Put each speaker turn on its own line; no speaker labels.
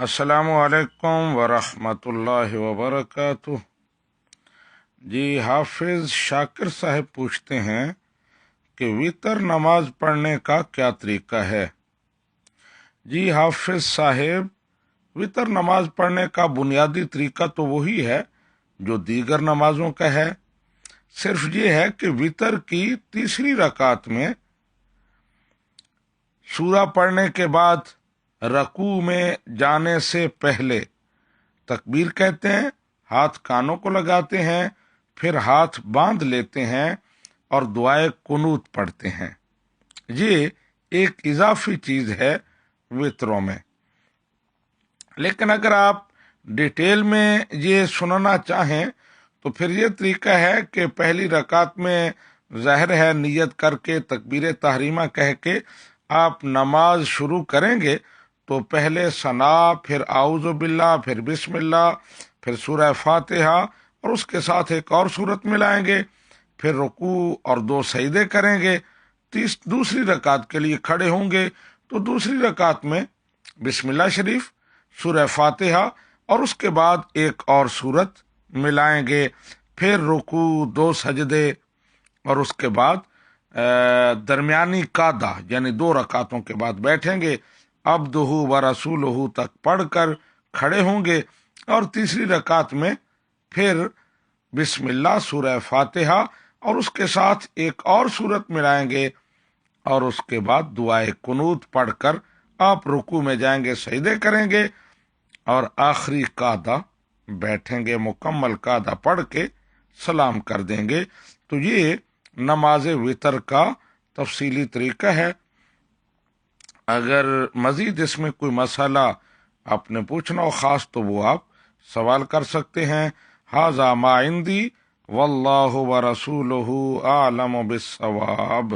السلام علیکم ورحمۃ اللہ وبرکاتہ۔ جی، حافظ شاکر صاحب پوچھتے ہیں کہ وطر نماز پڑھنے کا کیا طریقہ ہے؟ جی حافظ صاحب، وطر نماز پڑھنے کا بنیادی طریقہ تو وہی ہے جو دیگر نمازوں کا ہے، صرف یہ ہے کہ وطر کی تیسری رکعت میں سورہ پڑھنے کے بعد رکوع میں جانے سے پہلے تکبیر کہتے ہیں، ہاتھ کانوں کو لگاتے ہیں، پھر ہاتھ باندھ لیتے ہیں اور دعائے قنوت پڑھتے ہیں۔ یہ ایک اضافی چیز ہے وطروں میں، لیکن اگر آپ ڈیٹیل میں یہ سننا چاہیں تو پھر یہ طریقہ ہے کہ پہلی رکعت میں ظاہر ہے نیت کر کے تکبیر تحریمہ کہہ کے آپ نماز شروع کریں گے تو پہلے ثنا، پھر اعوذ باللہ، پھر بسم اللہ، پھر سورہ فاتحہ اور اس کے ساتھ ایک اور سورت ملائیں گے، پھر رکوع اور 2 سجدے کریں گے۔ دوسری رکعت کے لیے کھڑے ہوں گے تو دوسری رکعت میں بسم اللہ شریف، سورہ فاتحہ اور اس کے بعد ایک اور سورت ملائیں گے، پھر رکوع، 2 سجدے اور اس کے بعد درمیانی قعدہ یعنی 2 رکعتوں کے بعد بیٹھیں گے، عبدہ و رسولہ تک پڑھ کر کھڑے ہوں گے اور تیسری رکعت میں پھر بسم اللہ، سورہ فاتحہ اور اس کے ساتھ ایک اور سورت ملائیں گے اور اس کے بعد دعائے قنوت پڑھ کر آپ رکوع میں جائیں گے، سجدے کریں گے اور آخری قعدہ بیٹھیں گے، مکمل قعدہ پڑھ کے سلام کر دیں گے۔ تو یہ نماز وطر کا تفصیلی طریقہ ہے۔ اگر مزید اس میں کوئی مسئلہ آپ نے پوچھنا ہو خاص تو وہ آپ سوال کر سکتے ہیں۔ ھذا ما عندی واللہ ورسولہ اعلم بالصواب۔